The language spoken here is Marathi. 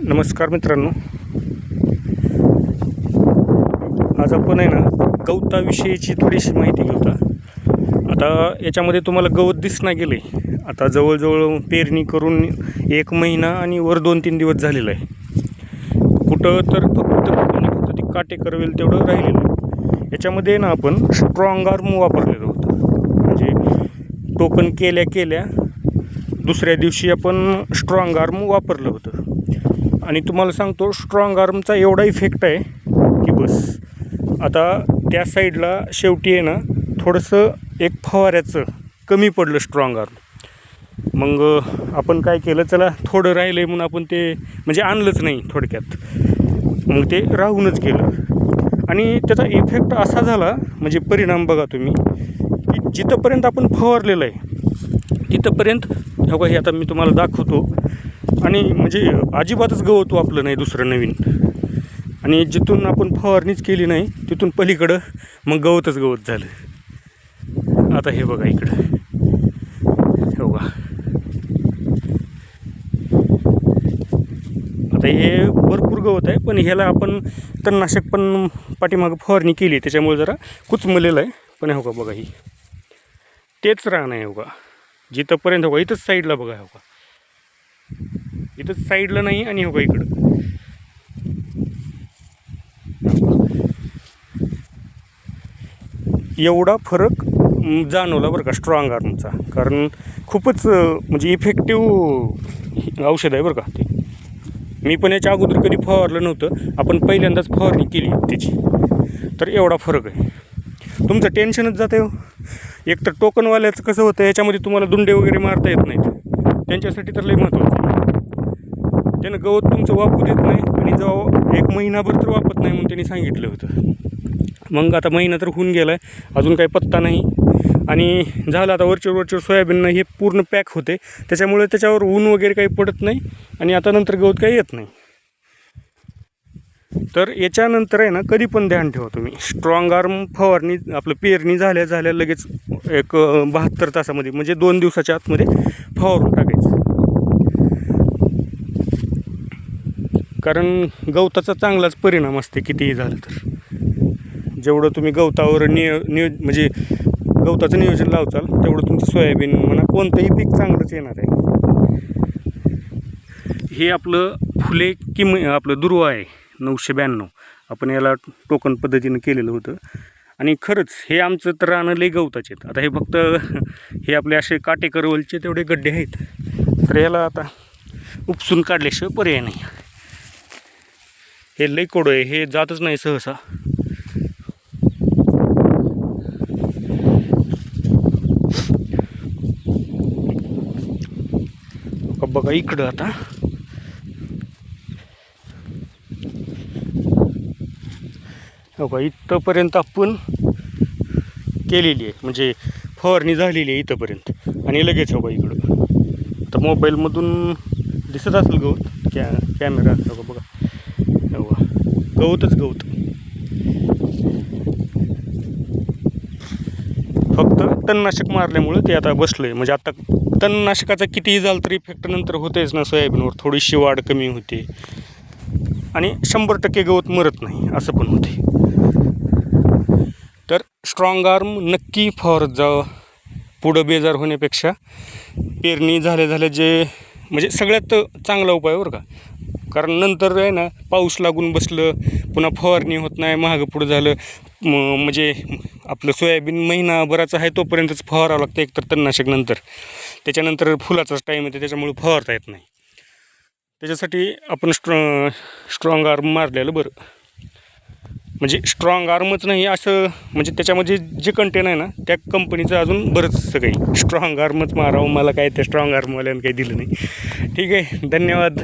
नमस्कार मित्रांनो, आज आपण आहे ना गवताविषयीची थोडीशी माहिती घेऊया. आता याच्यामध्ये तुम्हाला गवत दिसना गेलं आहे. आता जवळजवळ पेरणी करून 1 महिना आणि वर 2-3 दिवस झालेला आहे. कुठं तर फक्त ती काटे करवेल तेवढं राहिलेलं आहे. याच्यामध्ये ना आपण स्ट्रॉंग आर्म वापरलेलं होतं. म्हणजे टोकन केल्या दुसऱ्या दिवशी आपण स्ट्रॉंग आर्म वापरलं होतं. आणि तुम्हाला सांगतो स्ट्रॉंग आर्मचा एवढा इफेक्ट आहे की बस. आता त्या साईडला शेवटी आहे ना थोडंसं एक फवाऱ्याचं कमी पडलं स्ट्रॉंग आर्म. मग आपण काय केलं, चला थोडं राहिलं आहे म्हणून आपण ते म्हणजे आणलंच नाही थोडक्यात. मग ते राहूनच गेलं आणि त्याचा इफेक्ट असा झाला, म्हणजे परिणाम बघा तुम्ही, की जिथंपर्यंत आपण फवारलेलं आहे तिथंपर्यंत हे आता मी तुम्हाला दाखवतो. आणि म्हणजे अजिबातच गवत वापलं नाही दुसरं नवीन. आणि जिथून आपण फवारणीच केली नाही तिथून पलीकडं मग गवतच गवत झालं. आता हे बघा इकडं, हे बघा. आता हे भरपूर गवत आहे, पण ह्याला आपण तणनाशक पण पाठीमागं फवारणी केली त्याच्यामुळे जरा कुचमलेलं आहे. पण हो का बघा, ही तेच रान आहे. हो का जिथंपर्यंत, हो का इथंच साईडला बघा, हो का इथंच साईडला नाही. आणि हो का इकडं एवढा फरक जाणवला बरं का स्ट्रॉंग आर्मचा. कारण खूपच म्हणजे इफेक्टिव्ह औषध आहे बरं का ते. मी पण याच्या अगोदर कधी फवारलं नव्हतं, आपण पहिल्यांदाच फवारणी केली त्याची. तर एवढा फरक आहे. तुमचं टेन्शनच जातं आहे हो. एक तर टोकनवाल्याचं कसं होतं, याच्यामध्ये तुम्हाला दुंडे वगैरे मारता येत नाहीत, त्यांच्यासाठी तर लई महत्त्वाचं आहे. त्यानं गवत तुमचं वापरू देत नाही आणि जेव्हा 1 महिनाभर तर वापरत नाही म्हणून त्यांनी सांगितलं होतं. मग आता महिना तर होऊन गेला आहे, अजून काही पत्ता नाही. आणि झालं आता वरचेवर सोयाबीननं हे पूर्ण पॅक होते, त्याच्यामुळे त्याच्यावर ऊन वगैरे काही पडत नाही आणि आता नंतर गवत काही येत नाही. तर याच्यानंतर आहे ना कधी पण ध्यान ठेवा तुम्ही, स्ट्रॉंग आर्म फवारणी आपलं पेरणी झाल्या लगेच एक 72 तासामध्ये म्हणजे 2 दिवसाच्या आतमध्ये फवारून टाकायचं. कारण गवताचा चांगलाच परिणाम असते कितीही झालं तर. जेवढं तुम्ही गवतावर म्हणजे गवताचं नियोजन लावचाल तेवढं तुमचं सोयाबीन म्हणा कोणतंही पीक चांगलंच येणार आहे. हे आपलं फुले आपलं दुर्वा आहे 992. आपण याला टोकन पद्धतीनं केलेलं होतं. आणि खरंच हे आमचं तर रानं लई गवताचे आहेत. आता हे फक्त हे आपले असे काटेकरवलचे तेवढे गड्डे आहेत, तर याला आता उपसून काढल्याशिवाय पर्याय नाही. हे लई कोडं आहे, हे जातच नाही सहसा. बघा इकडं आता हो का इथंपर्यंत आपण केलेली आहे, म्हणजे फवारणी झालेली आहे इथंपर्यंत. आणि लगेच हो का इकडं आता मोबाईलमधून दिसत असेल गवत, कॅमेरा हो का बघा, हो का गवतच गवत. फक्त तणनाशक मारल्यामुळं ते आता बसलं आहे. म्हणजे आता तणनाशकाचा कितीही झालं तरी इफेक्ट नंतर होतेच ना सोयाबीनवर. थोडीशी वाढ कमी होते आणि 100% गवत मरत नाही असं पण होते. तर स्ट्रॉंग आर्म नक्की फवारत जावं पुढं बेजार होण्यापेक्षा. पेरणी झाल्या जे म्हणजे सगळ्यात चांगला उपाय बरं का. कारण नंतर आहे ना पाऊस लागून बसलं, पुन्हा फवारणी होत नाही, महागं पुढं झालं, म्हणजे आपलं सोयाबीन महिनाभराचं आहे तोपर्यंतच फवारावं लागतं एकतर तणनाशक. नंतर त्याच्यानंतर फुलाचाच टाईम येते, त्याच्यामुळे फवारता येत नाही. त्याच्यासाठी आपण स्ट्रॉंग आर्म मारलेलं बरं. म्हणजे स्ट्रॉंग आर्मच नाही असं, म्हणजे त्याच्यामध्ये जे कंटेन आहे ना त्या कंपनीचं अजून बरंचसं काही. स्ट्रॉंग आर्मच मारावं, मला काय त्या स्ट्रॉंग आर्मवाल्यानं काही दिलं नाही. ठीक आहे, धन्यवाद.